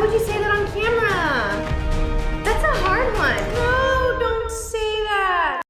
Why would you say that on camera? That's a hard one. No, don't say that.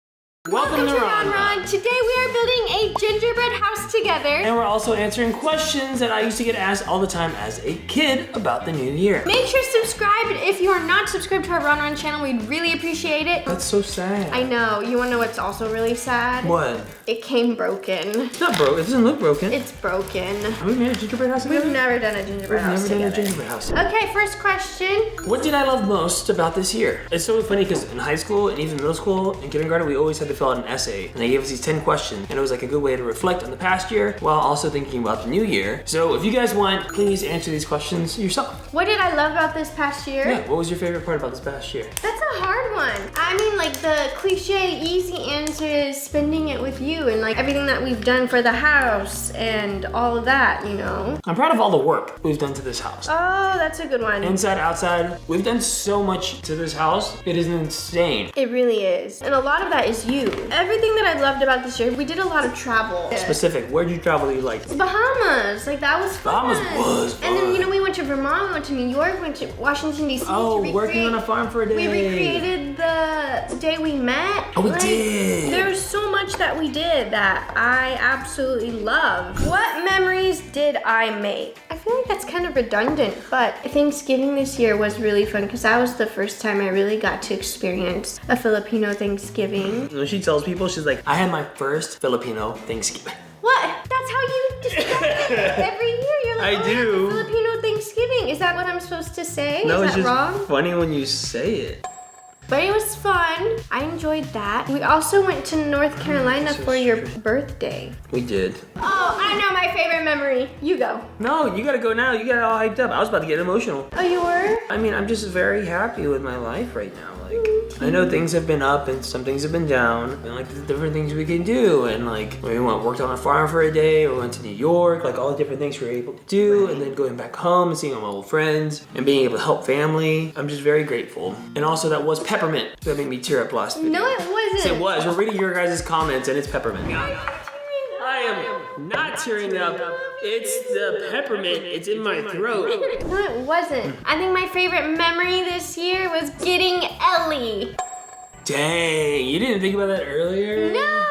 Welcome to RONRON. Today we are building a gingerbread house together. And we're also answering questions that I used to get asked all the time as a kid about the new year. Make sure to subscribe, and if you are not subscribed to our RONRON channel, we'd really appreciate it. That's so sad. I know. You wanna know what's also really sad? What? It came broken. It's not broken. It doesn't look broken. It's broken. Have we made a gingerbread house together? We've never done a gingerbread house together. We've never done a gingerbread house together. Okay, first question. What did I love most about this year? It's so funny because in high school and even middle school and kindergarten, we always had to fill out an essay. And they gave us these 10 questions. And it was like a good way to reflect on the past year while also thinking about the new year. So if you guys want, please answer these questions yourself. What did I love about this past year? Yeah, what was your favorite part about this past year? That's a hard one. I mean, like the cliche easy answer is spending it with you and like everything that we've done for the house and all of that, you know? I'm proud of all the work we've done to this house. Oh, that's a good one. Inside, outside, we've done so much to this house. It is insane. It really is. And a lot of that is you. Everything that I loved about this year, we did a lot of travel. Specific, where'd you travel that you liked? Bahamas, like that was fun. Bahamas was fun. And then, you know, we went to Vermont, we went to New York, we went to Washington, D.C. Oh, working on a farm for a day. We recreated the day we met. Oh, we did. There was so much that we did that I absolutely love. What memories did I make? I feel like that's kind of redundant, but Thanksgiving this year was really fun because that was the first time I really got to experience a Filipino Thanksgiving. When she tells people, she's like, I had my first Filipino Thanksgiving. What? That's how you describe it every year. You're like, I do. The Filipino Thanksgiving. Is that what I'm supposed to say? No, Is it's that just wrong? funny when you say it. But it was fun. I enjoyed that. We also went to North Carolina for your birthday. We did. Oh, I know my favorite memory. You go. No, you gotta go now. You got all hyped up. I was about to get emotional. Oh, you were? I mean, I'm just very happy with my life right now. Like, I know things have been up and some things have been down, and like the different things we can do, and like we worked on a farm for a day, or went to New York, like all the different things we were able to do, and then going back home and seeing all my old friends and being able to help family. I'm just very grateful. And also that was peppermint that made me tear up last video. No, it wasn't. Yes, it was. We're reading your guys' comments, and it's peppermint. I am not tearing up. It's the peppermint. It's in my throat. No, it wasn't. I think my favorite memory this year was getting Ellie. Dang, you didn't think about that earlier? No.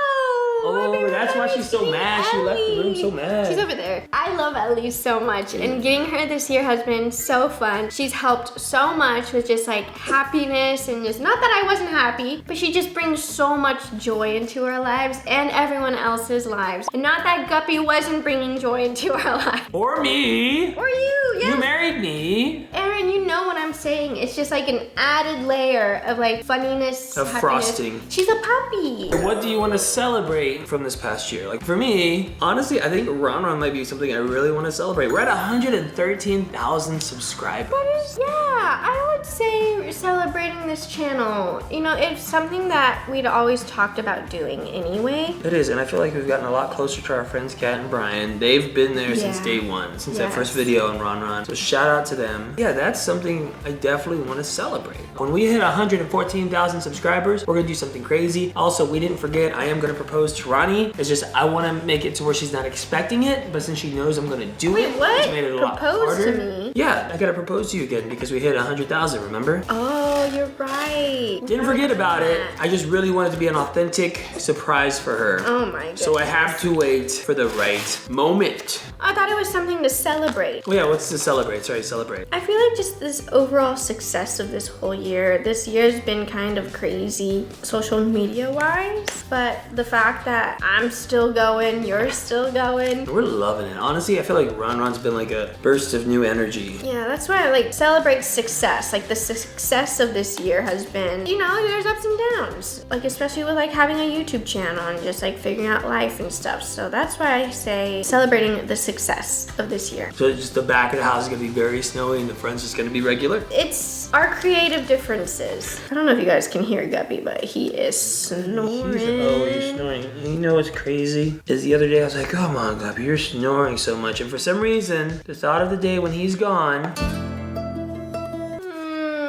Oh, that's why she's so mad. She left the room so mad. She's over there. I love Ellie so much, and getting her this year has been so fun. She's helped so much with just like happiness and just, not that I wasn't happy, but she just brings so much joy into our lives and everyone else's lives. And not that Guppy wasn't bringing joy into our life. Or me. Or you, yes. You married me. Aaron, you know what I'm saying. It's just like an added layer of like funniness, Of happiness. frosting. She's a puppy. What do you want to celebrate from this past year? Like for me, honestly, I think RONRON might be something I really want to celebrate. We're at 113,000 subscribers. Yeah, I would say celebrating this channel. You know, it's something that we'd always talked about doing anyway. It is, and I feel like we've gotten a lot closer to our friends Kat and Brian. They've been there since day one, since that first video on RONRON. So shout out to them. Yeah, that's something I definitely want to celebrate. When we hit 114,000 subscribers, we're gonna do something crazy. Also, we didn't forget, I am gonna propose to Ronnie. It's just, I want to make it to where she's not expecting it, but since she knows I'm gonna do it, what? it's made it a lot harder. To me? Yeah, I gotta propose to you again because we hit 100,000, remember? Oh, you're right. Didn't forget about it. I just really wanted to be an authentic surprise for her. Oh my goodness. So I have to wait for the right moment. I thought it was something to celebrate. Oh yeah, what's to celebrate? Sorry, celebrate. I feel like just this overall success of this whole year. This year's been kind of crazy social media wise, but the fact that I'm still going, you're still going. We're loving it. Honestly, I feel like RONRON's been like a burst of new energy. Yeah, that's why I like celebrate success. Like the success of this year has been, you know, there's ups and downs. Like especially with like having a YouTube channel and just like figuring out life and stuff. So that's why I say celebrating the success of this year. So just the back of the house is gonna be very snowy and the front's just gonna be regular? It's our creative differences. I don't know if you guys can hear Guppy, but he is snoring. He's snoring. You know what's crazy? Is the other day I was like, come on, Guppy, you're snoring so much. And for some reason, the thought of the day when he's gone,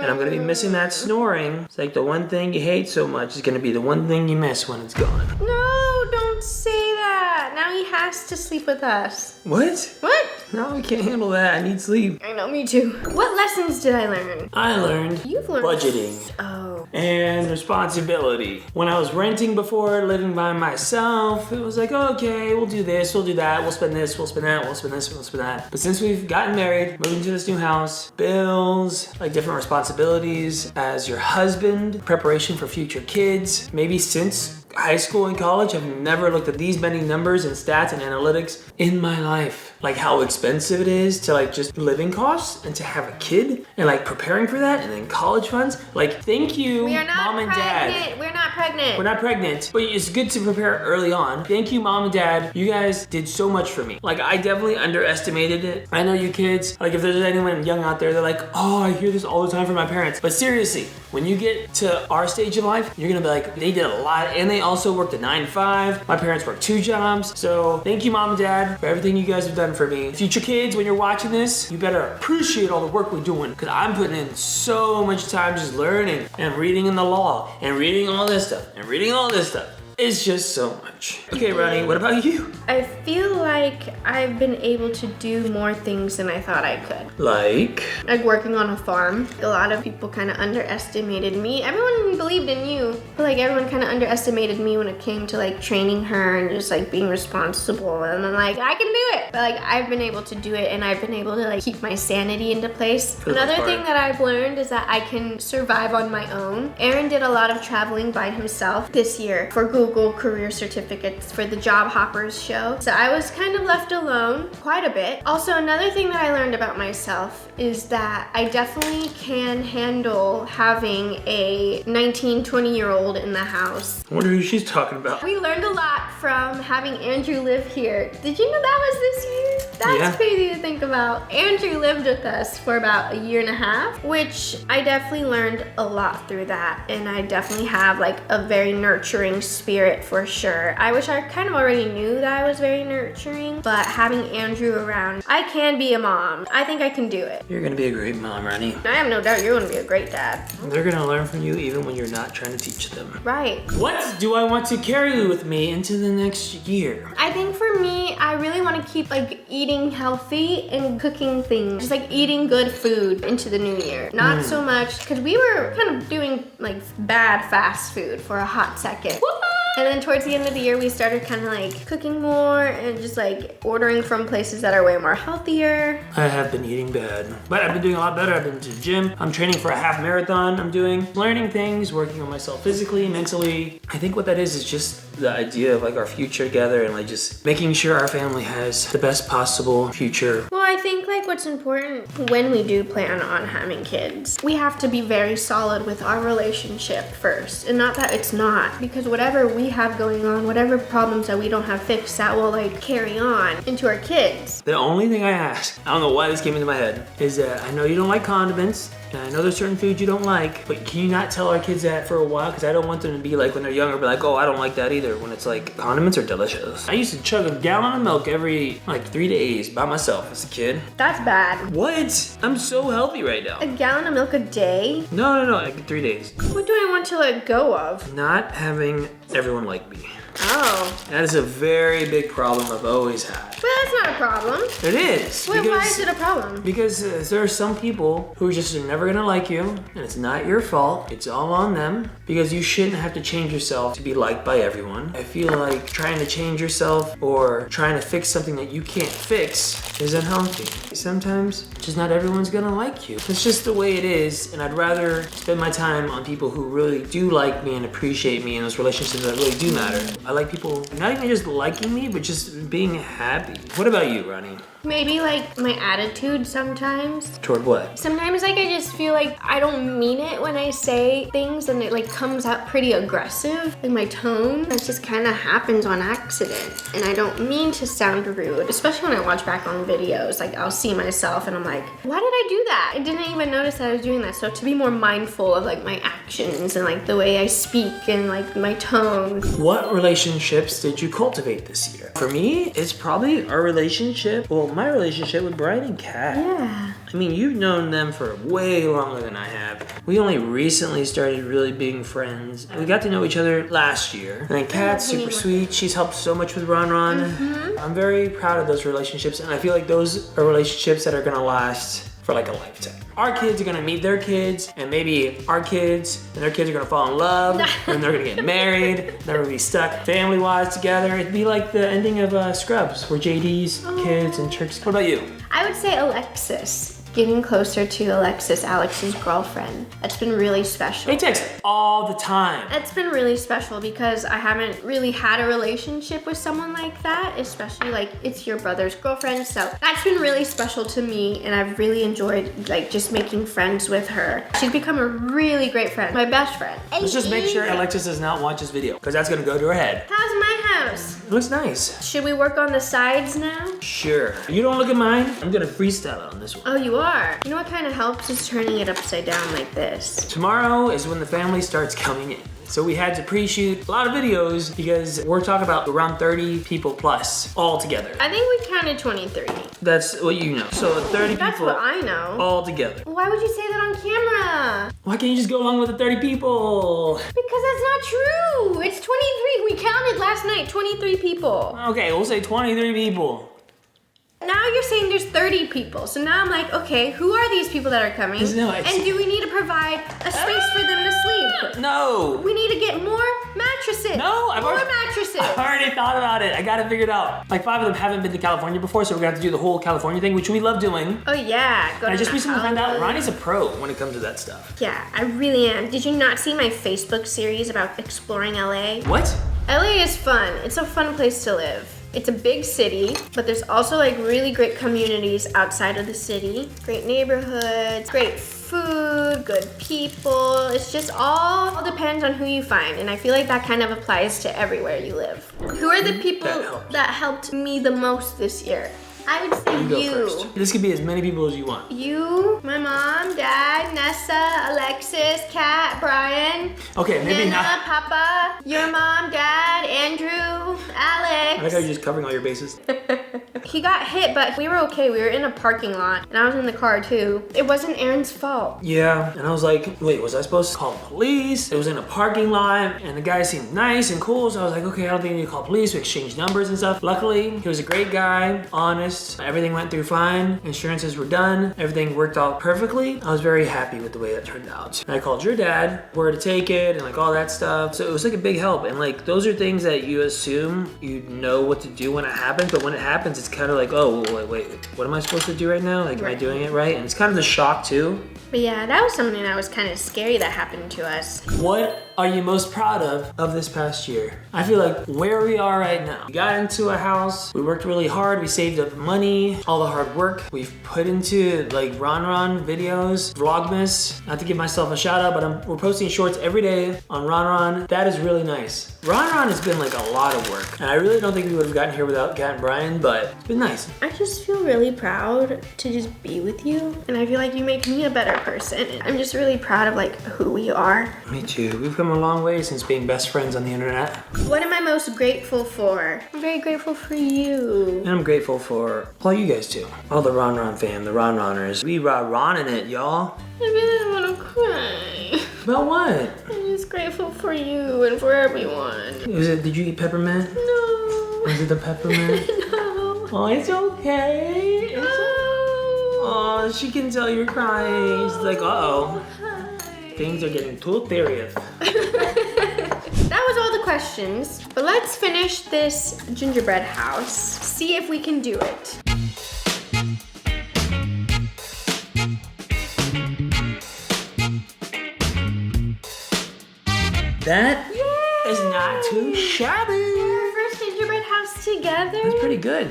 and I'm gonna be missing that snoring. It's like the one thing you hate so much is gonna be the one thing you miss when it's gone. No, don't say that. Now he has to sleep with us. What? What? No, I can't handle that. I need sleep. I know, me too. What lessons did I learn? I learned You've learned budgeting. Oh. And responsibility. When I was renting before, living by myself, it was like, okay, we'll do this, we'll do that, we'll spend this, we'll spend that, we'll spend this, we'll spend that. But since we've gotten married, moving to this new house, bills, like different responsibilities as your husband, preparation for future kids, maybe since high school and college, I've never looked at these many numbers and stats and analytics in my life. Like how expensive it is to like just living costs and to have a kid and like preparing for that and then college funds. Like thank you, We are not mom and dad. We're not pregnant. We're not pregnant, but it's good to prepare early on. Thank you, mom and dad. You guys did so much for me. Like I definitely underestimated it. I know you kids, like if there's anyone young out there, they're like, oh, I hear this all the time from my parents. But seriously, when you get to our stage of life, you're gonna be like, they did a lot and they also worked a 9-to-5. My parents worked 2 jobs. So thank you, mom and dad, for everything you guys have done for me. Future kids, when you're watching this, you better appreciate all the work we're doing because I'm putting in so much time just learning and reading in the law and reading all this stuff and reading all this stuff. It's just so much. Okay, Ronnie, what about you? I feel like I've been able to do more things than I thought I could. Like Working on a farm. A lot of people kind of underestimated me. Everyone believed in you, but like everyone kind of underestimated me when it came to like training her and just like being responsible. And I'm like, I can do it. But like I've been able to do it and I've been able to like keep my sanity into place. Another thing that I've learned is that I can survive on my own. Aaron did a lot of traveling by himself this year for Google career certificates for the Job Hoppers show. So I was kind of left alone quite a bit. Also, another thing that I learned about myself is that I definitely can handle having a 19, 20-year-old in the house. I wonder who she's talking about. We learned a lot from having Andrew live here. Did you know that was this year? That's crazy to think about. Andrew lived with us for about 1.5 years, which I definitely learned a lot through that. And I definitely have like a very nurturing spirit for sure. I wish I kind of already knew that I was very nurturing, but having Andrew around, I can be a mom. I think I can do it. You're gonna be a great mom, Ronnie. I have no doubt you're gonna be a great dad. They're gonna learn from you even when you're not trying to teach them. Right. What do I want to carry with me into the next year? I think for me, I really want to keep like eating healthy and cooking things, just like eating good food into the new year. Not so much, because we were kind of doing like bad fast food for a hot second. And then towards the end of the year, we started kind of like cooking more and just like ordering from places that are way more healthier. I have been eating bad, but I've been doing a lot better. I've been to the gym. I'm training for a half marathon. I'm doing learning things, working on myself physically, mentally. I think what that is just the idea of like our future together and like just making sure our family has the best possible future. Well, I think like what's important when we do plan on having kids, we have to be very solid with our relationship first. And not that it's not, because whatever we have going on, whatever problems that we don't have fixed, that will like carry on into our kids. The only thing I ask, I don't know why this came into my head, is that I know you don't like condiments. And I know there's certain foods you don't like, but can you not tell our kids that for a while? Because I don't want them to be like, when they're younger, be like, oh, I don't like that either. When it's like, condiments are delicious. I used to chug a gallon of milk every like 3 days by myself as a kid. That's bad. What? I'm so healthy right now. A gallon of milk a day? No, like 3 days. What do I want to let go of? Not having everyone like me. Oh. That is a very big problem I've always had. But that's not a problem. It is. Wait, why is it a problem? Because there are some people who are just never gonna like you, and it's not your fault. It's all on them. Because you shouldn't have to change yourself to be liked by everyone. I feel like trying to change yourself or trying to fix something that you can't fix is unhealthy. Sometimes just not everyone's gonna like you. It's just the way it is, and I'd rather spend my time on people who really do like me and appreciate me in those relationships that really do matter. I like people not even just liking me, but just being happy. What about you, Ronnie? Maybe like my attitude sometimes. Toward what? Sometimes like I just feel like I don't mean it when I say things and it like comes out pretty aggressive. Like my tone, that just kind of happens on accident. And I don't mean to sound rude, especially when I watch back on videos. Like I'll see myself and I'm like, why did I do that? I didn't even notice that I was doing that. So to be more mindful of like my actions and like the way I speak and like my tone. What relationships did you cultivate this year? For me, it's probably our relationship. Well, my relationship with Brian and Kat. Yeah. I mean, you've known them for way longer than I have. We only recently started really being friends. We got to know each other last year. And Kat's super sweet. She's helped so much with RONRON. I'm very proud of those relationships, and I feel like those are relationships that are gonna last for like a lifetime. Our kids are gonna meet their kids, and maybe our kids and their kids are gonna fall in love, and they're gonna get married, they're gonna be stuck family-wise together. It'd be like the ending of Scrubs, where JD's kids and Turk's. What about you? I would say Alexis. Getting closer to Alexis, Alex's girlfriend. That's been really special. They text all the time. That's been really special because I haven't really had a relationship with someone like that, especially like it's your brother's girlfriend. So that's been really special to me, and I've really enjoyed like just making friends with her. She's become a really great friend, my best friend. Let's just make sure Alexis does not watch this video, because that's gonna go to her head. How's my house? It looks nice. Should we work on the sides now? Sure. You don't look at mine. I'm gonna freestyle on this one. Oh, you are? You know what kind of helps is turning it upside down like this. Tomorrow is when the family starts coming in. So we had to pre-shoot a lot of videos because we're talking about around 30 people plus all together. I think we counted 23. That's what you know. So 30 That's people what I know. all together. Why would you say that on camera? Why can't you just go along with the 30 people? Because that's not true. It's 23. We counted last night, 23 people. Okay, we'll say 23 people. Now you're saying there's 30 people. So now I'm like, okay, who are these people that are coming? No, and do we need to provide a space for them to sleep? No. We need to get more mattresses. No, more mattresses. I've already thought about it. I got it figured out. Like 5 of them haven't been to California before, so we're gonna have to do the whole California thing, which we love doing. Oh yeah. I just recently found out Ronnie's a pro when it comes to that stuff. Yeah, I really am. Did you not see my Facebook series about exploring LA? What? LA is fun. It's a fun place to live. It's a big city, but there's also like really great communities outside of the city. Great neighborhoods, great food, good people. It's just all depends on who you find. And I feel like that kind of applies to everywhere you live. Who are the people that helped me the most this year? I would say you. Go first. This could be as many people as you want. You, my mom, dad, Nessa, Alexis, Kat, Brian. Okay, maybe Nana, not. Papa, your mom, dad, Andrew, Alex. I like how you're just covering all your bases. He got hit, but we were okay. We were in a parking lot, and I was in the car too. It wasn't Aaron's fault. Yeah, and I was like, wait, was I supposed to call police? It was in a parking lot, and the guy seemed nice and cool, so I was like, okay, I don't think I need to call police. We exchanged numbers and stuff. Luckily, he was a great guy, honest. Everything went through fine. Insurances were done. Everything worked out perfectly. I was very happy with the way that turned out. And I called your dad, where to take it, and like all that stuff. So it was like a big help. And like those are things that you assume you know what to do when it happens, but when it happens, it's kind of like, oh, wait, what am I supposed to do right now? Like, am I doing it right? And it's kind of the shock too. But yeah, that was something that was kind of scary that happened to us. What are you most proud of this past year? I feel like where we are right now. We got into a house, we worked really hard, we saved up money, all the hard work we've put into like RONRON videos, Vlogmas. Not to give myself a shout out, but we're posting shorts every day on RONRON. That is really nice. RONRON has been like a lot of work, and I really don't think we would have gotten here without Kat and Brian, but it's been nice. I just feel really proud to just be with you, and I feel like you make me a better person. And I'm just really proud of like who we are. Me too. We've come a long way since being best friends on the internet. What am I most grateful for? I'm very grateful for you. And I'm grateful for all you guys too. All the RONRON fam, the RONRONers. We RONRONing it, y'all. I really want to cry. About what? I'm just grateful for you and for everyone. Did you eat peppermint? No. Was it the peppermint? No. Oh, it's okay. Oh, she can tell you're crying. She's like, uh-oh. Things are getting too serious. That was all the questions, but let's finish this gingerbread house. See if we can do it. That is not too shabby. Our first gingerbread house together. That's pretty good.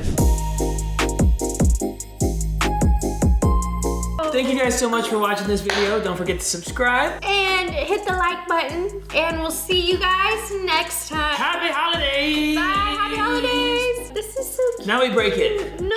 Thank you guys so much for watching this video. Don't forget to subscribe. And hit the like button. And we'll see you guys next time. Happy holidays! Bye, happy holidays! This is so cute. Now we break it. No!